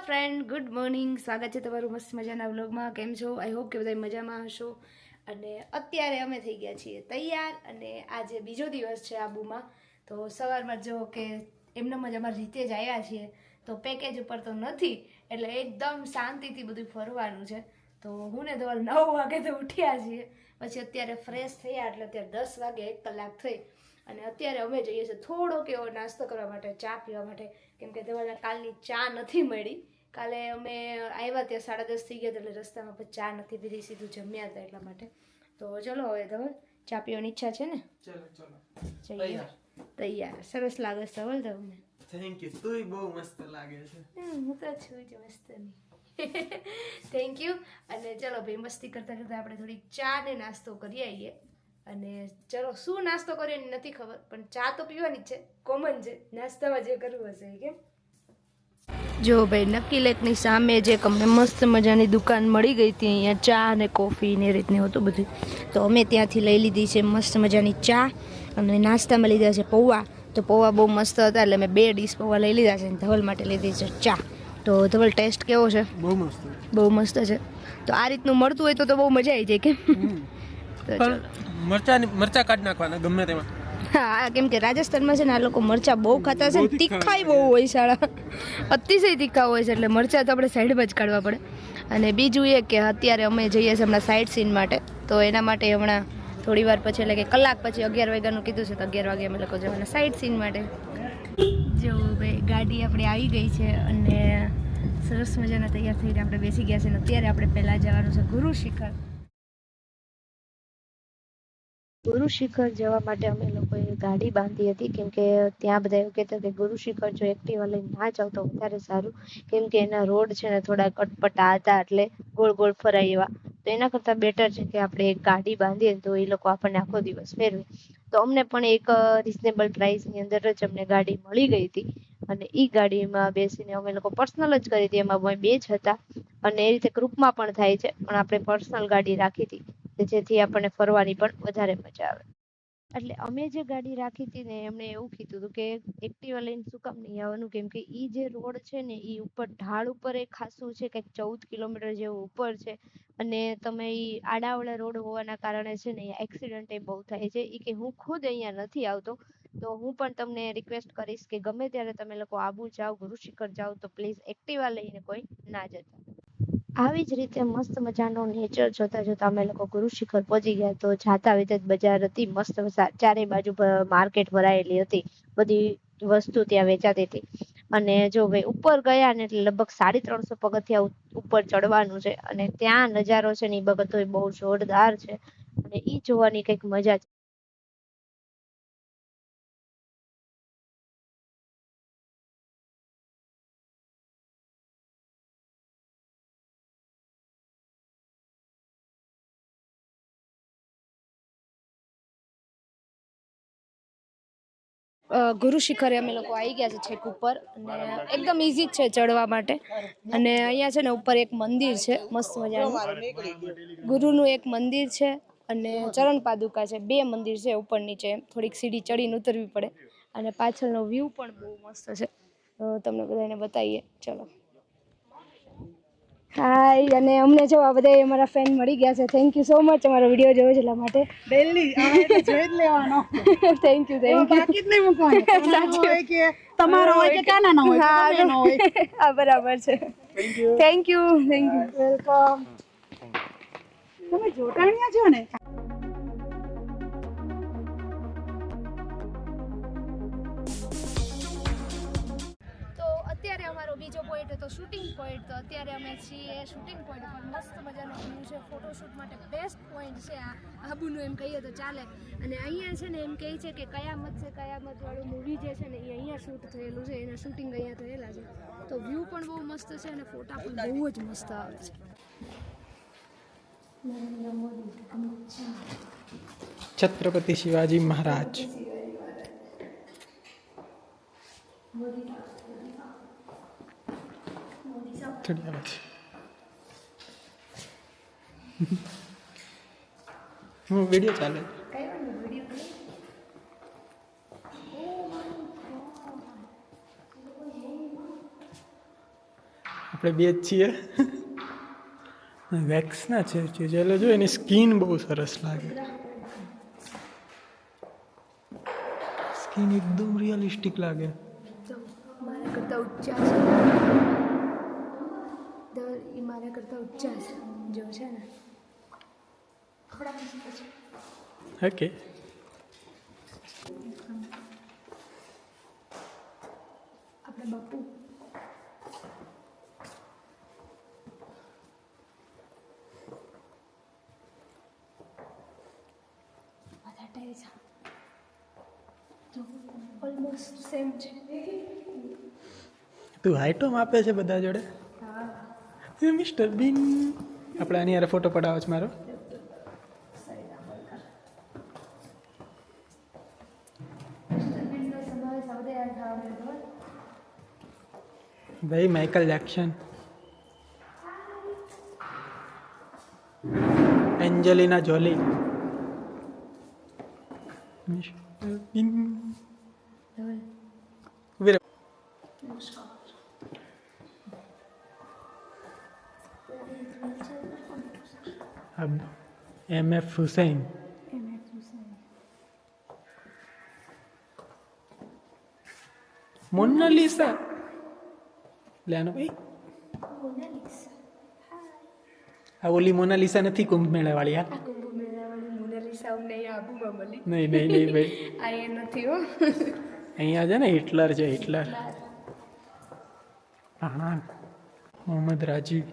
Friend, good morning. સ્વાગત છે તમારું મસ્ત મજાના વ્લોગમાં. કેમ છો? આઈ હોપ કે બધા મજામાં હશો. અને અત્યારે અમે થઈ ગયા છીએ તૈયાર અને આજે બીજો દિવસ છે આબુમાં. તો સવારમાં જો કે એમનેમ જ અમારી રીતે જ આવ્યા છીએ, તો પેકેજ ઉપર તો નથી, એટલે એકદમ શાંતિથી બધું ફરવાનું છે. તો હું ને ધવલ 9 વાગે તો ઉઠ્યા છીએ, પછી અત્યારે ફ્રેશ થયા એટલે અત્યારે 10 વાગે 1 કલાક થઈ અને અત્યારે અમે જઈએ છીએ થોડોક એવો નાસ્તો કરવા માટે, ચા પીવા માટે, કેમ કે ધવલને કાલની ચા નથી મળી. કાલે અમે આવ્યા ત્યાં 10:30 થઈ ગયા એટલે રસ્તામાં પછી ચા નથી પીધી, સીધું જમ્યા હતા એટલા માટે. તો ચલો હવે ધવલ, ચા પીવાની ઈચ્છા છે ને? ચલો જઈએ. તૈયાર. સરસ લાગે છે ધવલ તમને. Thank you. તુંય બહુ મસ્ત લાગે છે. હું તો છું જ મસ્તની. Thank you. અને ચલો ભાઈ, મસ્તી કરતા કરતા આપણે થોડી ચા ને નાસ્તો કરી આવીએ. અને ચલો શું નાસ્તો કરીએ નથી ખબર, પણ ચા તો પીવાની જ છે, કોમન છે. નાસ્તામાં જે કરવું હશે કેમ. જો ભાઈ, નક્કી લેકની સામે જે અમને મસ્ત મજાની દુકાન મળી ગઈ હતી, અહીંયા ચા અને કોફી ને રીતનું હતું બધું. તો અમે ત્યાંથી લઈ લીધી છે મસ્ત મજાની ચા અને નાસ્તામાં લીધા છે પૌવા. તો પૌવા બહુ મસ્ત હતા એટલે મેં 2 ડીશ પૌવા લઈ લીધા છે અને ધવલ માટે લીધી છે ચા. તો ધવલ, ટેસ્ટ કેવો છે? બહુ મસ્ત. બહુ મસ્ત છે. તો આ રીતનું મળતું હોય તો બહુ મજા આવી જાય કેમ. તો મરચા કાઢ નાખવાના ગમે તેમાં. હા, કેમ કે રાજસ્થાનમાં છે ને આ લોકો મરચા બહુ ખાતા છે ને, તીખાઈ બહુ હોય શાળા, અતિશય તીખા હોય છે, એટલે મરચા તો આપણે સાઈડમાં જ કાઢવા પડે. અને બીજું એ કે અત્યારે અમે જઈએ છીએ હમણાં સાઇટ સીન માટે, તો એના માટે હમણાં થોડી વાર પછી, એટલે કે કલાક પછી 11 વાગ્યાનું કીધું છે, તો 11 વાગે અમે લોકો જવાના સાઇટ સીન માટે. જો ભાઈ, ગાડી આપણી આવી ગઈ છે અને સરસ મજાના તૈયાર થઈને આપણે બેસી ગયા છે. અને અત્યારે આપણે પહેલાં જવાનું છે ગુરુ શિખર. ગુરુ શિખર જવા માટે અમે લોકોએ ગાડી બાંધી હતી, કેમ કે ત્યાં બધા એવું કહેતા કે ગુરુ શિખર જો એક્ટિવા લઈને ના જાવ તો વધારે સારું, કેમ કે એના રોડ છે ને થોડા અટપટા હતા, એટલે ગોળ ગોળ ફરાય એવા. તો એના કરતાં બેટર છે કે આપણે એક ગાડી બાંધીએ તો એ લોકો આપણને આખો દિવસ ફેરવે. તો અમને પણ એક રિઝનેબલ પ્રાઇસની અંદર જ અમને ગાડી મળી ગઈ હતી અને એ ગાડીમાં બેસીને અમે લોકો પર્સનલ જ કરી હતી. એમાં 2 જ હતા અને એ રીતે ગ્રુપમાં પણ થાય છે, પણ આપણે પર્સનલ ગાડી રાખી હતી જેથી આપણને ફરવાની પણ વધારે મજા આવે. એટલે અમે જે ગાડી રાખી હતી ને, એમણે એવું કીધું હતું કે એક્ટિવા લઈને શું કામ નહીં આવવાનું, કેમ કે એ જે રોડ છે ને એ ઉપર ઢાળ ઉપર એ ખાસું છે, કંઈક 14 કિલોમીટર જેવું ઉપર છે. અને તમે એ આડાવડા રોડ હોવાના કારણે છે ને એક્સિડન્ટ એ બહુ થાય છે. એ કે હું ખુદ અહીંયા નથી આવતો, તો હું પણ તમને રિક્વેસ્ટ કરીશ કે ગમે ત્યારે તમે લોકો આબુ જાઓ, ગુરુ શિખર જાઓ, તો પ્લીઝ એક્ટિવા લઈને કોઈ ના જતા. આવી જ રીતે મસ્ત મજાનો નેચર જોતા જોતા અમે લોકો ગુરુ શિખર પહોંચી ગયા. તો જાતા વિત બજાર હતી મસ્ત, ચારે બાજુ માર્કેટ ભરાયેલી હતી, બધી વસ્તુ ત્યાં વેચાતી હતી. અને જો ભાઈ ઉપર ગયા ને એટલે લગભગ 350 પગથિયા ઉપર ચડવાનું છે અને ત્યાં નજારો છે ને એ બગતો બહુ જોરદાર છે અને ઈ જોવાની કંઈક મજા છે. ગુરુ શિખરે અમે લોકો આવી ગયા છે છેક ઉપર, અને એકદમ ઇઝી જ છે ચડવા માટે. અને અહીંયા છે ને ઉપર એક મંદિર છે મસ્ત મજાનું, ગુરુનું એક મંદિર છે અને ચરણ પાદુકા છે. 2 મંદિર છે ઉપર નીચે, થોડીક સીડી ચડીને ઉતરવી પડે. અને પાછળનો વ્યૂ પણ બહુ મસ્ત છે, તમને બધાને બતાવીએ. ચલો. હાય. અને અમને જો આ બધા અમારા ફ્રેન્ડ મળી ગયા છે. થેન્ક યુ સો મચ અમારો વિડીયો જોયો છે એટલા માટે. ડેલી આવે એટલે જોઈ જ લેવાનો. Thank you. બાકી જ નહીં મૂકવાનું. સાચું હોય કે તમારો હોય કે કાના ના હોય, ગમે એનો હોય. હા, બરાબર છે. Thank you. વેલકમ. તમે જોટાણિયા છો ને? અત્યારે અમારો બીજો પોઈન્ટ હતો શૂટિંગ પોઈન્ટ. તો અત્યારે અમે છીએ શૂટિંગ પોઈન્ટ પર. મસ્ત મજાનો વ્યૂ છે, ફોટોશૂટ માટે બેસ્ટ પોઈન્ટ છે આ આબુનું એમ કહીએ તો ચાલે. અને અહીંયા છે ને એમ કહે છે કે કયામત છે, કયામત વાળું મૂવી જે છે ને એ અહીંયા શૂટ થયેલું છે, એના શૂટિંગ અહીંયા થયેલા છે. તો વ્યૂ પણ બહુ મસ્ત છે અને ફોટા પણ બહુ જ મસ્ત આવે છે. છત્રપતિ શિવાજી મહારાજ. થોડી આવે છે. હું વિડીયો ચાલે. આપણે બે જ છીએ. વેક્સના છે ચીજેલો જો એની સ્કિન બહુ સરસ લાગે. સ્કિન એકદમ રિયલિસ્ટિક લાગે. મારા કરતાં ઊંચા છે એ મારા કરતાં ઊંચા છે જો છે ને ઓકે આપણે બાપુ બધા ટાઈસ તો ઓલમોસ્ટ સેમ છે. તું હાઈટો માપે છે બધા જોડે. મિસ્ટર બીન આપણે આની યાર ફોટો પડાવો છે મારો. ભાઈ માઇકલ જેક્શન, એન્જલિના જોલી, મિસ્ટર બીન. ઉભી રહો. अब MF हुसैन, मोनालिसा લેનો ભાઈ. આ ઓલી મોનાલિસા નથી કુંભ મેળા વાળી. યાર કુંભ મેળાવાળી મોનાલિસા અમને આબુમાં મળી. નહીં નહીં નહીં ભાઈ, આ એ નથી હો. અહીંયા છે ને હિટલર છે, હિટલર. હા મોહમ્મદ રાજી.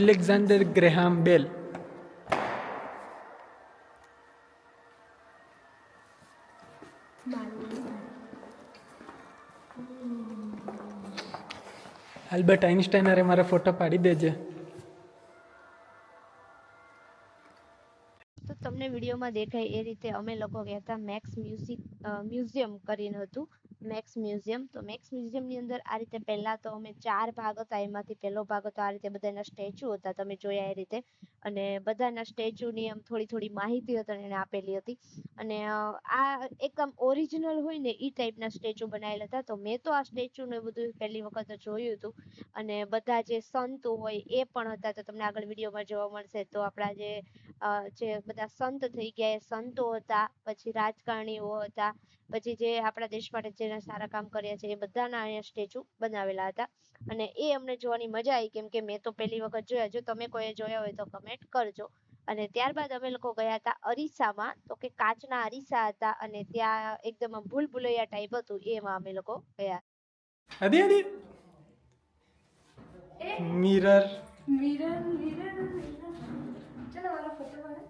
એલેક્ઝાન્ડર ગ્રેહામ બેલ. આલ્બર્ટ આઇન્સ્ટાઈન અરે મારા ફોટો પાડી દેજે. તો તમને વિડીયોમાં દેખાય એ રીતે અમે લોકો ગયા હતા મેક્સ મ્યુઝિયમ કરીને હતું. મેક્સ મ્યુઝિયમ, તો મેક્સ મ્યુઝિયમની અંદર આ રીતે પહેલા તો અમે 4 ભાગ હતા. એમાંથી પહેલો ભાગ હતો આ રીતે બધાના સ્ટેચ્યુ હતા તમે જોયા એ રીતે, અને બધાના સ્ટેચ્યુની આમ થોડી માહિતી હતી એને આપેલી હતી. અને આ એકદમ ઓરિજિનલ હોય ને એ ટાઈપના સ્ટેચ્યુ બનાવેલા હતા. તો મેં તો આ સ્ટેચ્યુ ને બધું પહેલી વખત જોયું હતું. અને બધા જે સંતો હોય એ પણ હતા, તો તમને આગળ વિડીયોમાં જોવા મળશે. તો આપણા જે બધા સંત થઈ ગયા એ સંતો હતા, પછી રાજકારણીઓ હતા, પછી જે આપણા દેશ માટે જેને સારા કામ કર્યા છે એ બધાના અહીંયા સ્ટેચ્યુ બનાવેલા હતા. અને એ અમને જોવાની મજા આવી, કેમ કે મેં તો પહેલી વખત જોયા. જો તમે કોઈ જોયા હોય તો કમેન્ટ કરજો. અને ત્યારબાદ અમે લોકો ગયા હતા અરીસામાં, તો કે કાચના અરીસા હતા અને ત્યાં એકદમ ભૂલ ભૂલૈયા ટાઈપ હતું, એમાં અમે લોકો ગયા. આદિ આદિ મિરર. ચલો મારો ફોટો પાડો.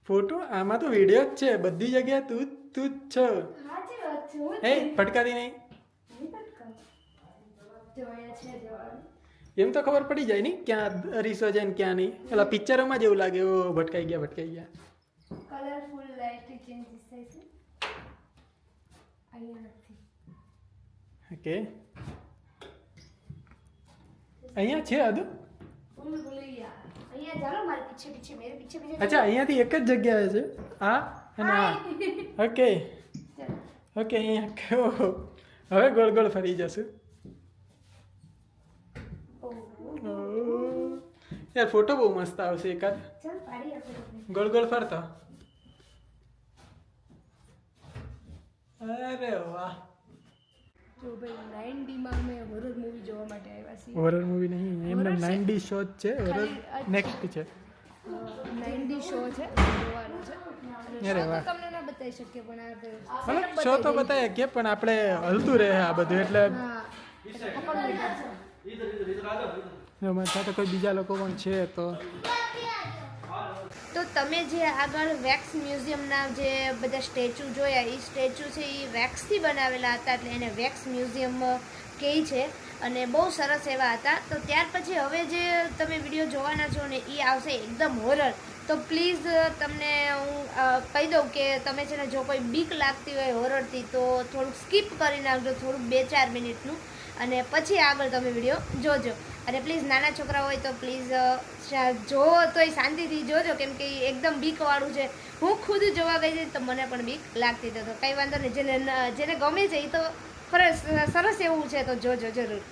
ફોટો આમાં તો વિડીયો જ છે, બધી જગ્યાએ તું જ છો. સાચી વાત છે. હું એ ફટકારી નહીં. જોયા છે જોવાનું. એમ તો ખબર પડી જાય ને ક્યાં અરીસો છે ને ક્યાં નહીં. પેલા પિક્ચરોમાં જેવું લાગે ઓ ભટકાઈ ગયા. કલરફુલ લાઇટ ચેન્જીસ થાય છે. અહીંયા નથી. ઓકે અહીંયા છે અદુ. ભૂલ ભૂલૈયા અહીંયા ચાલો મારે પીછે મેરે પીછે અચ્છા અહીંયાથી એક જ જગ્યાએ છે આ અને આ. ઓકે ઓકે અહીંયા કેવો હવે ગોળ ગોળ ફરી જશું. યાર ફોટો બહુ મસ્ત આવશે એકાદ. ચાલ પાડી આપણે. ગોળ ગોળ ફરતો. અરે વાહ. તો ભાઈ 9D માં અમે હોરર મૂવી જોવા માટે આવ્યા છીએ. હોરર મૂવી નહીં, એમને 9D શો જ છે. હોરર નેક્સ્ટ છે. 9D શો છે, જોવાનો છે. અરે Show તો વાહ. તમને ના બતાવી શકીએ પણ આ મતલબ શો તો બતાવે કે પણ આપણે હલતું રહે આ બધું એટલે હા એટલે પકડવું પડશે. જો મારી સાથે કોઈ બીજા લોકો પણ છે તો. તો તમે જે આગળ વેક્સ મ્યુઝિયમના જે બધા સ્ટેચ્યુ જોયા, એ સ્ટેચ્યુ છે એ વેક્સથી બનાવેલા હતા, એટલે એને વેક્સ મ્યુઝિયમ કહે છે. અને બહુ સરસ એવા હતા. તો ત્યાર પછી હવે જે તમે વિડીયો જોવાના છો ને એ આવશે એકદમ હોરર. તો પ્લીઝ તમને હું કહી દઉં કે તમે છે ને જો કોઈ બીક લાગતી હોય હોરરથી તો થોડુંક સ્કીપ કરી નાખજો, થોડુંક 2-4 મિનિટનું, અને પછી આગળ તમે વિડીયો જોજો. અને પ્લીઝ નાના છોકરા હોય તો પ્લીઝ જોવો તો એ શાંતિથી જોજો, કેમ કે ઈ એકદમ બીકવાળું છે. હું ખુદ જોવા ગઈ હતી તો મને પણ બીક લાગતી હતી. તો કંઈ વાંધો નહીં, જેને ગમે છે એ તો સરસ એવું છે, તો જોજો જરૂર.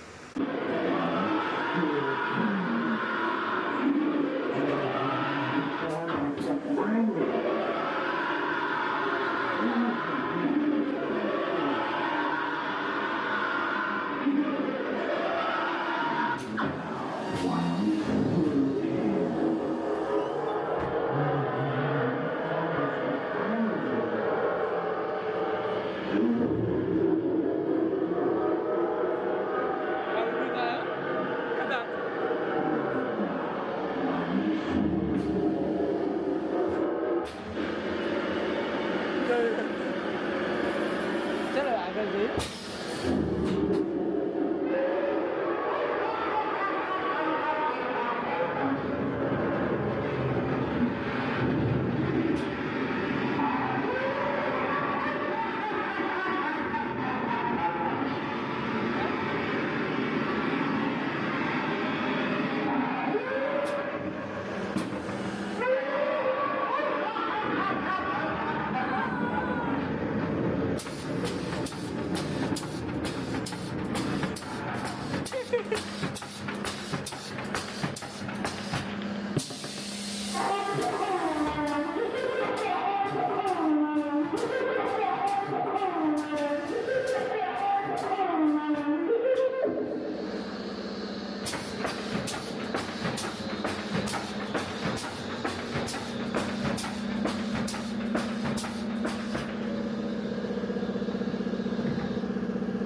ચલો આગળ જઈએ.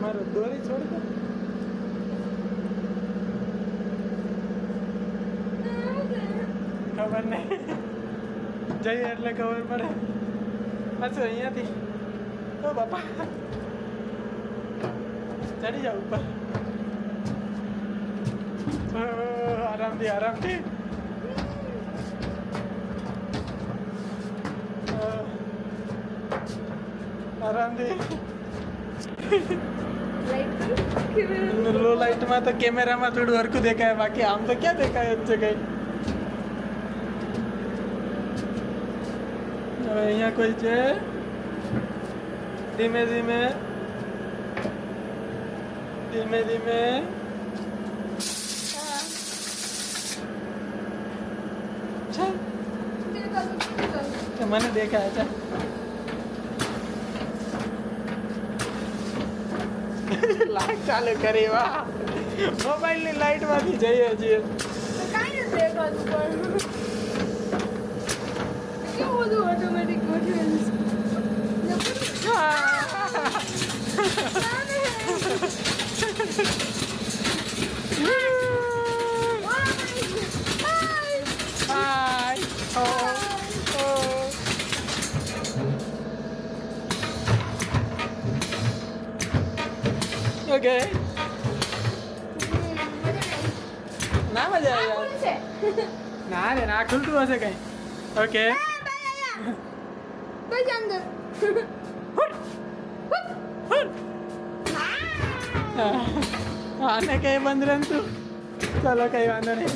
મારો દોરી છોડી દો. ખબર નહીં, જઈએ એટલે ખબર પડે. પાછું અહીંયાથી ઓ બાપા ચડી જાવ ઉપર. આરામથી આરામથી. આરામથી. લો લાઇટમાં તો કેમેરામાં થોડું હરખું દેખાય, બાકી આમ તો ક્યાં દેખાય જ છે કઈ. હવે અહીંયા કોઈ છે? ધીમે ધીમે ધીમે ધીમે. છે મને દેખાય છે. લાઈટ ચાલુ કરી, વાહ. મોબાઈલની લાઈટમાંથી જઈએ છીએ. કાંઈ નથી દેખાતું પણ કેવું બધું ઓટોમેટિક ગોઠવેલું Hi. Oh. Okay. ના મજા આવી છે. ના રે ના ખુલતું હશે કઈ. ઓકે બસ અંદર આને કઈ બંધ રમતું. ચાલો કઈ વાંધો નહીં.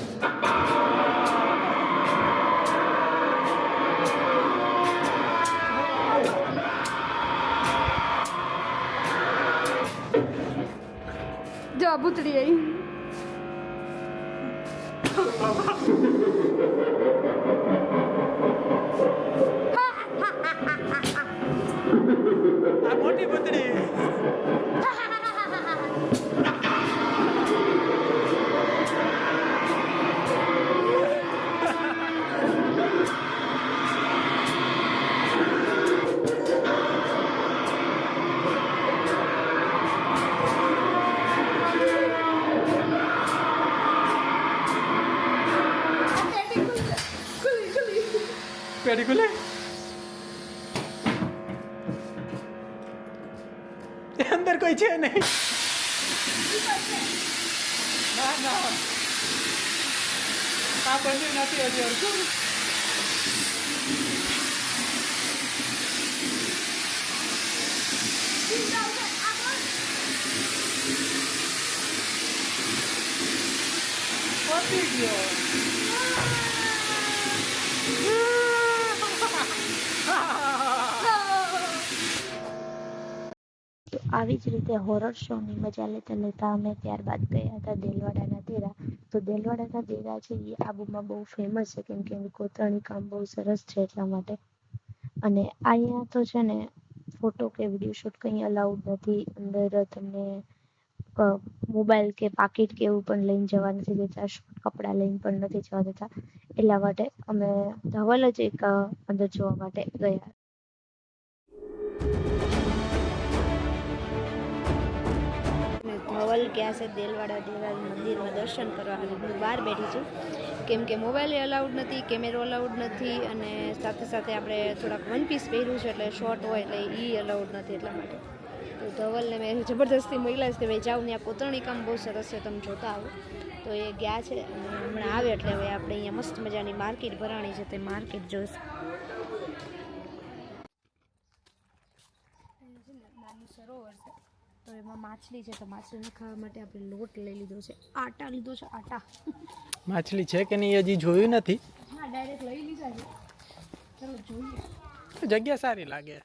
જો ભૂતળી આવી. આ મોટી ભૂતળી. પેડી ખુલે. અંદર કોઈ છે નહીં. ના ના આ બંધ નથી હજી હરખું. તૂટી ગયો. તો આવી જ રીતે હોરર શોની મજા લેતા લેતા અમે ત્યારબાદ ગયા હતા દેલવાડાના દેરા. તો દેલવાડાના દેરા છે એ આબુમાં બહુ ફેમસ છે કેમ કે એનું કોતરણી કામ બહુ સરસ છે એટલા માટે. અને અહીંયા તો છે ને ફોટો કે વિડીયો શૂટ કંઈ અલાઉડ નથી. અંદર તમને મોબાઈલ કે પાકીટ કે એવું પણ લઈને જવા નથી દેતા. કપડાં લઈને પણ નથી જવા દેતા. એટલા માટે અમે ધવલ જ એક અંદર જોવા માટે ગયા. ધવલ ગયા છે દેલવાડા દેરા મંદિરમાં દર્શન કરવા અને હું બહાર બેઠી છું કેમ કે મોબાઈલ અલાઉડ નથી, કેમેરો અલાઉડ નથી અને સાથે સાથે આપણે થોડાક વન પીસ પહેર્યું છે એટલે શોર્ટ હોય એટલે એ અલાઉડ નથી એટલા માટે. તો ધવલને મેં જબરદસ્તી મોકલાશ કે ભાઈ જાઓ ત્યાં કોતરણી કામ બહુ સરસ છે તમે જોતા આવો. તો એ ગયા છે અને હમણાં આવે એટલે હવે આપણે અહીંયા મસ્ત મજાની માર્કેટ ભરાણી છે તે માર્કેટ જોઈશું. નાનું સરોવર છે તો એમાં માછલી છે તો માછલીને ખાવા માટે આપણે લોટ લઈ લીધો છે, આટા લીધો છે, આટા. માછલી છે કે નહીં હજી જોયું નથી. હા ડાયરેક્ટ લઈ લીધા છે. ચલો જોઈએ. જગ્યા સારી લાગે.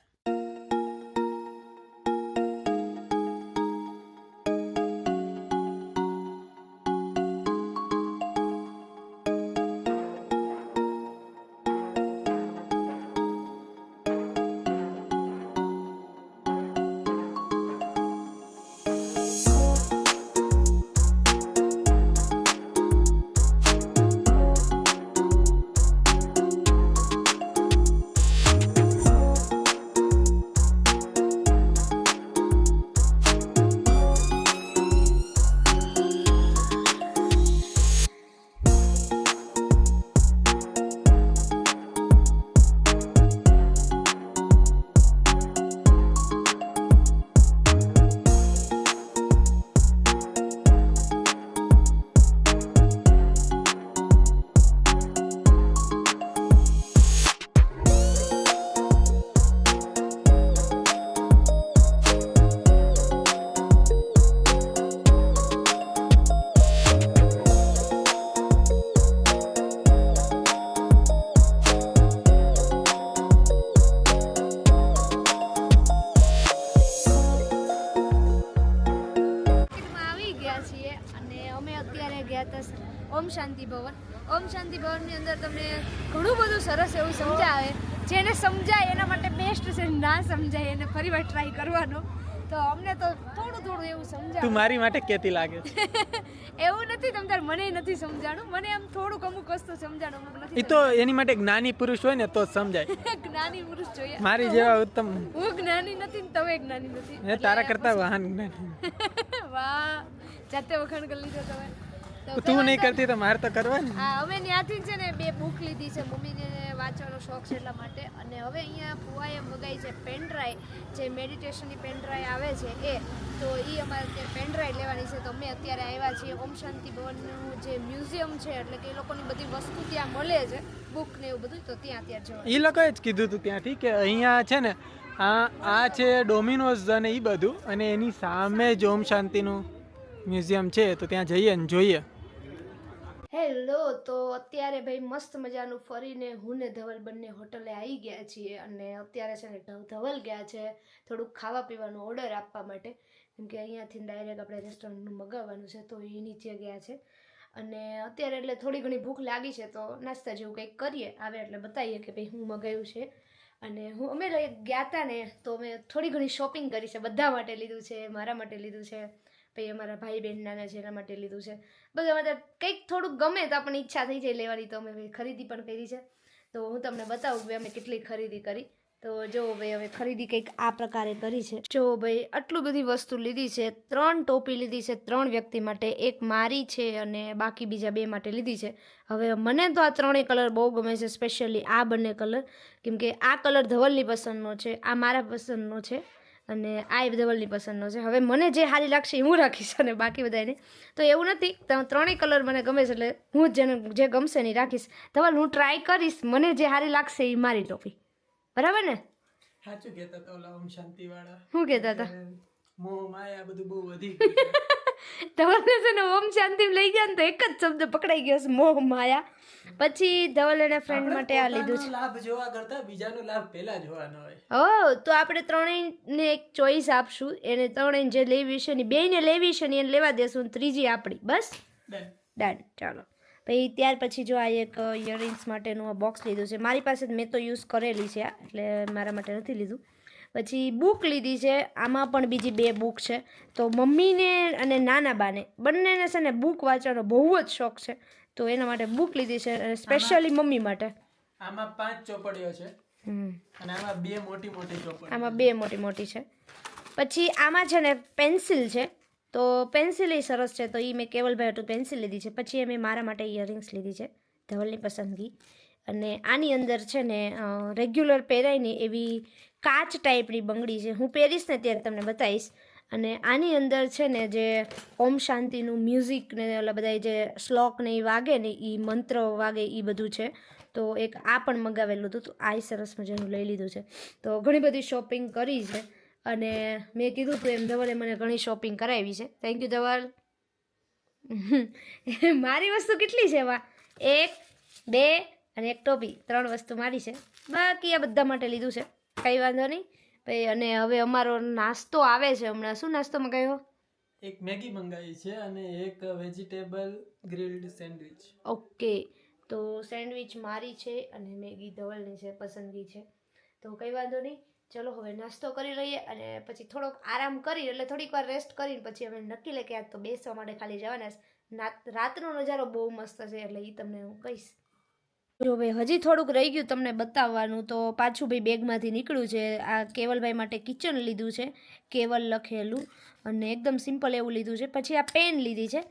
ઓમ શાંતિ ભવન. ઓમ શાંતિ ભવનની અંદર તમને ઘણું બધું સરસ એવું સમજાવે. જેને સમજાય એના માટે બેસ્ટ છે, ના સમજાય એને ફરીવાર ટ્રાય કરવાનો. તો અમને તો થોડું થોડું એવું સમજાવે. તું મારી માટે કેતી લાગે છે. એવું નથી તમતાર મને નથી સમજાણું, મને આમ થોડુંક અમુક વસ્તુ સમજાણું, અમુક નથી. એ તો એની માટે જ્ઞાની પુરુષ હોય ને તો જ સમજાય. જ્ઞાની પુરુષ જોઈએ. મારી જેવા ઉત્તમ. હું જ્ઞાની નથી ને તમે જ્ઞાની નથી. એ તારા કરતા વાહન જ્ઞાની. વાહ, જાતે વખાણ કરી લીધો તમે. તું નહીં કરતી તો મારે તો કરવા ને. હા, અમે ત્યાંથી છે ને 2 બુક લીધી છે, મમ્મીને વાંચવાનો શોખ છે એટલા માટે. અને હવે અહીંયા ફુવાએ મગાઈ છે પેનડ્રાઈવ, જે મેડિટેશનની પેનડ્રાઈવ આવે છે એ. તો એ અમારે અત્યારે પેનડ્રાઈવ લેવાની છે. તો અમે અત્યારે આવ્યા છીએ ઓમ શાંતિ ભવનનું જે મ્યુઝિયમ છે, એટલે કે એ લોકોની બધી વસ્તુ ત્યાં મળે છે, બુક ને એવું બધું. તો ત્યાં અત્યારે જવાનું. એ લોકોએ જ કીધું હતું ત્યાંથી કે અહીંયા છે ને આ છે ડોમિનોઝ અને એ બધું, અને એની સામે જ ઓમ શાંતિનું મ્યુઝિયમ છે. તો ત્યાં જઈએ ને જોઈએ. હેલો, તો અત્યારે ભાઈ મસ્ત મજાનું ફરીને હું ને ધવલ બંને હોટલે આવી ગયા છીએ. અને અત્યારે છે ને ધવલ ગયા છે થોડુંક ખાવા પીવાનો ઓર્ડર આપવા માટે, કેમ કે અહીંયાથી ડાયરેક્ટ આપણે રેસ્ટોરન્ટનું મગાવવાનું છે. તો એ નીચે ગયા છે અને અત્યારે એટલે થોડી ઘણી ભૂખ લાગી છે, તો નાસ્તા જેવું કંઈક કરીએ. આવે એટલે બતાવીએ કે ભાઈ હું મગાવ્યું છે. અને અમે ગયા હતા ને તો અમે થોડી ઘણી શોપિંગ કરી છે. બધા માટે લીધું છે, મારા માટે લીધું છે, ભાઈ અમારા ભાઈ બહેન નાના છે એના માટે લીધું છે. બધા માટે કંઈક થોડુંક ગમે તો આપણને ઈચ્છા થઈ જાય લેવાની. તો અમે ખરીદી પણ કરી છે. તો હું તમને બતાવું કે અમે કેટલી ખરીદી કરી. તો જો ભાઈ હવે ખરીદી કંઈક આ પ્રકારે કરી છે. જો ભાઈ આટલું બધી વસ્તુ લીધી છે. 3 ટોપી લીધી છે 3 વ્યક્તિ માટે, એક મારી છે અને બાકી બીજા 2 માટે લીધી છે. હવે મને તો આ 3 કલર બહુ ગમે છે, સ્પેશિયલી આ બંને કલર, કેમ કે આ કલર ધવલની પસંદનો છે, આ મારા પસંદનો છે અને આ ધવલની પસંદનો છે. હવે મને જે સારી લાગશે એ હું રાખીશ અને બાકી બધાને તો એવું નથી. 3 કલર મને ગમે છે એટલે હું જેને જે ગમશે ને રાખીશ. ધવલ હું ટ્રાય કરીશ, મને જે સારી લાગશે એ મારી ટોપી, બરાબર ને? સાચું કહેતા હતા ઓલા ઓમ શાંતિ વાળા. શું કહેતા હતા? મોહ માયા બધું બહુ વધી ગયું. ધવલને છે ને ઓમ શાંતિ લઈ ગયા ને તો એક જ શબ્દ પકડાઈ ગયો છે, મોહ માયા. પછી ધવલ એના ફ્રેન્ડ માટે આ લીધું છે. લાભ જોવા કરતા બીજાનો લાભ પહેલા જોવાનો હોય. તો આપણે ત્રણેયને એક ચોઈસ આપશું, એને ત્રણેય જે લેવી છે ને બેયને લેવી છે ને એને લેવા દેશું, ત્રીજી આપણી. બસ ડન. ચાલો ભાઈ ત્યાર પછી જો આ એક ઇયરિંગ્સ માટેનું આ બોક્સ લીધું છે. મારી પાસે મેં તો યુઝ કરેલી છે આ, એટલે મારા માટે નથી લીધું. પછી બુક લીધી છે. આમાં પણ બીજી 2 બુક છે. તો મમ્મીને અને નાના બાને બંનેને છે ને બુક વાંચવાનો બહુ જ શોખ છે, તો એના માટે બુક લીધી છે, અને સ્પેશિયલી મમ્મી માટે. આમાં 5 ચોપડીઓ છે અને આમાં 2 મોટી ચોપડીઓ. આમાં 2 મોટી છે. પછી આમાં છે ને પેન્સિલ છે, તો પેન્સિલ એ સરસ છે, તો એ મેં કેવલભાઈ હતું પેન્સિલ લીધી છે. પછી મેં મારા માટે ઇયરિંગ્સ લીધી છે, ધવલની પસંદગી. અને આની અંદર છે ને રેગ્યુલર પહેરાય ને એવી કાચ ટાઈપની બંગડી છે, હું પહેરીશ ને ત્યારે તમને બતાવીશ. અને આની અંદર છે ને જે ઓમ શાંતિનું મ્યુઝિક ને ઓલા બધા જે શ્લોક ને એ વાગે ને એ મંત્ર વાગે એ બધું છે. તો એક આ પણ મંગાવેલું હતું, તો આ સરસ મજાનું લઈ લીધું છે. તો ઘણી બધી શોપિંગ કરી છે, અને મેં કીધું હતું એમ ધવલે મને ઘણી શોપિંગ કરાવી છે. Thank you Dhaval. મારી વસ્તુ કેટલી છે એમાં? 1, 2 અને એક ટોપી, 3 વસ્તુ મારી છે. બાકી આ બધા માટે લીધું છે, કંઈ વાંધો નહીં ભાઈ. અને હવે અમારો નાસ્તો આવે છે હમણાં. શું નાસ્તો મંગાવ્યો? એક મેગી મંગાવી છે અને એક વેજીટેબલ ગ્રીલ્ડ સેન્ડવિચ. ઓકે, તો સેન્ડવિચ મારી છે અને મેગી ધવલની છે, પસંદગી છે. તો કંઈ વાંધો નહીં, ચલો હવે નાસ્તો કરી લઈએ અને પછી થોડોક આરામ કરી, એટલે થોડીક વાર રેસ્ટ કરીને પછી અમે નક્કી લે કે આજ તો બેસવા માટે ખાલી જવાના છે. રાતનો નજારો બહુ મસ્ત છે, એટલે એ તમને હું કહીશ. જો ભાઈ હજી થોડુંક રહી ગયું તમને બતાવવાનું, તો પાછું ભાઈ બેગમાંથી નીકળ્યું છે. આ કેવલભાઈ માટે કિચન લીધું છે, કેવલ લખેલું, અને એકદમ સિમ્પલ એવું લીધું છે. પછી આ પેન લીધી છે.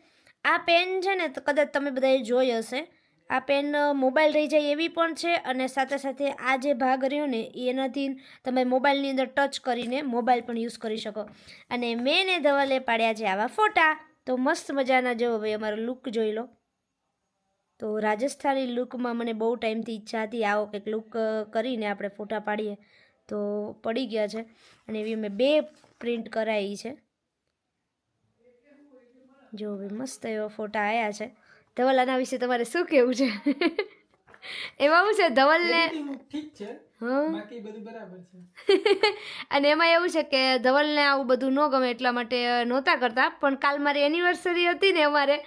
આ પેન છે ને તો કદાચ તમે બધાએ જોઈ હશે, આ પેન મોબાઈલ રહી જાય એવી પણ છે, અને સાથે સાથે આ જે ભાગ રહ્યો ને એનાથી તમે મોબાઈલની અંદર ટચ કરીને મોબાઈલ પણ યુઝ કરી શકો. અને મેં ને ધવલે પાડ્યા છે આવા ફોટા, તો મસ્ત મજાના. જો ભાઈ અમારો લુક જોઈ લો. તો રાજસ્થાની લુકમાં મને બહુ ટાઈમથી ઈચ્છા હતી આવો કંઈક લુક કરીને આપણે ફોટા પાડીએ, તો પડી ગયા છે. અને એવી મેં 2 પ્રિન્ટ કરાવી છે. જો ભાઈ મસ્ત એવા ફોટા આવ્યા છે. ધવલ આના વિશે તમારે શું કહેવું છે? એમાં શું છે ધવલને ઠીક છે, હા બાકી બધું બરાબર છે. અને એમાં એવું છે કે ધવલને આવું બધું ન ગમે એટલા માટે નહોતા કરતા, પણ કાલ મારી એનિવર્સરી હતી ને અમારે,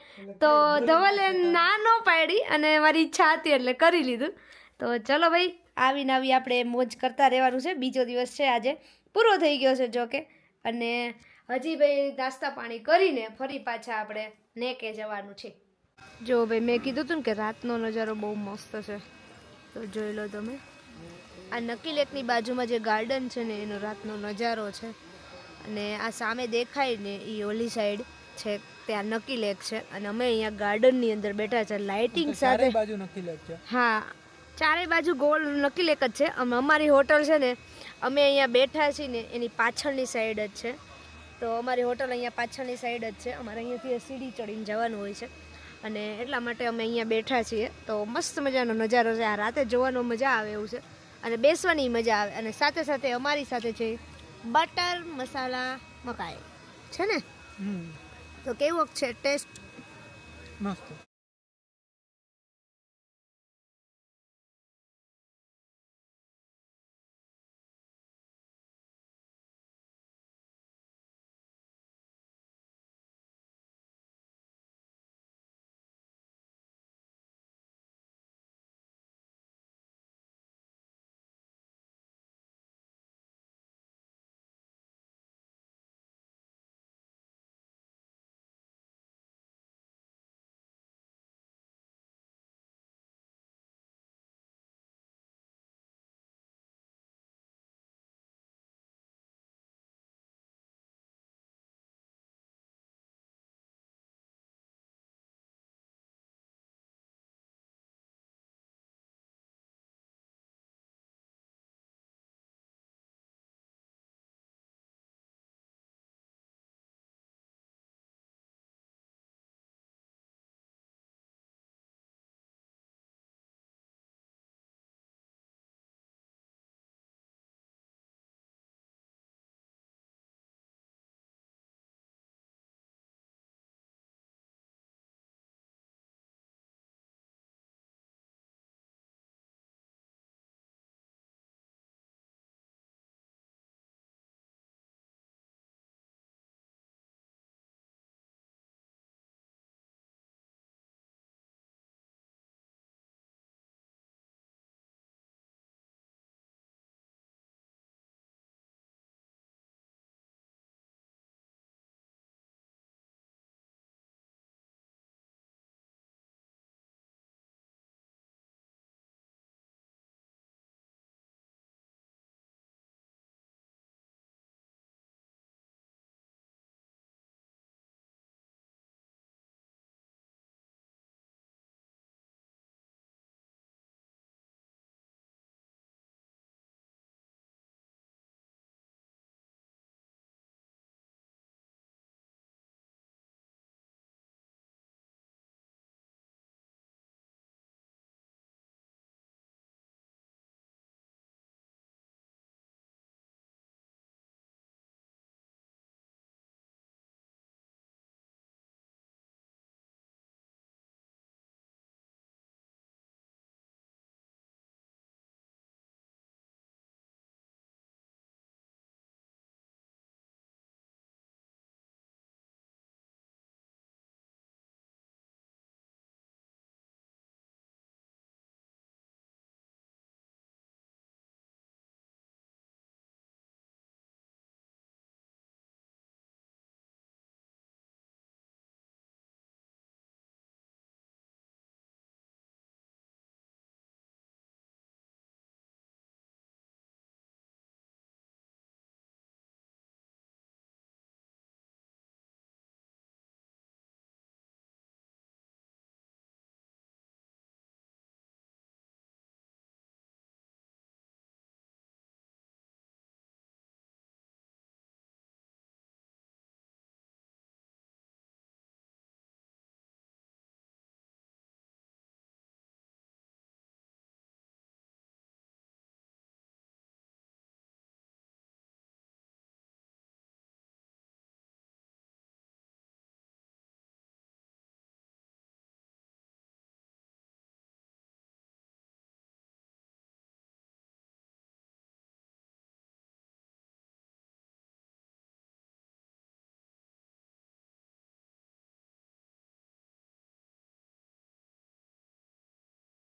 તો ધવલે ના ન પાડી અને મારી ઈચ્છા હતી એટલે કરી લીધું. તો ચલો ભાઈ, આવી આપણે મોજ કરતા રહેવાનું છે. બીજો દિવસ છે આજે, પૂરો થઈ ગયો છે જોકે. અને હજી ભાઈ નાસ્તા પાણી કરીને ફરી પાછા આપણે નેકે જવાનું છે. જો ભાઈ મેં કીધું હતું ને કે રાતનો નજારો બહુ મસ્ત છે, તો જોઈ લો તમે. આ નકી લેકની બાજુમાં જે ગાર્ડન છે ને એનો રાતનો નજારો છે. અને આ સામે દેખાય ને એ ઓલી સાઈડ છે, ત્યાં નકી લેક છે. અને અમે અહીંયા ગાર્ડનની અંદર બેઠા છે લાઇટિંગ સાથે. બાજુ નક્કી લેક છે. હા, ચારે બાજુ ગોળ નકી લેક જ છે. અમારી હોટલ છે ને, અમે અહીંયા બેઠા છીએ ને એની પાછળની સાઈડ જ છે. તો અમારી હોટલ અહીંયા પાછળની સાઈડ જ છે. અમારે અહીંયાથી સીડી ચડીને જવાનું હોય છે, અને એટલા માટે અમે અહીંયા બેઠા છીએ. તો મસ્ત મજાનો નજારો છે. આ રાતે જોવાનો મજા આવે એવું છે, અને બેસવાની મજા આવે. અને સાથે સાથે અમારી સાથે છે બટર મસાલા મકાઈ છે ને, તો કેવું છે ટેસ્ટ? મસ્ત.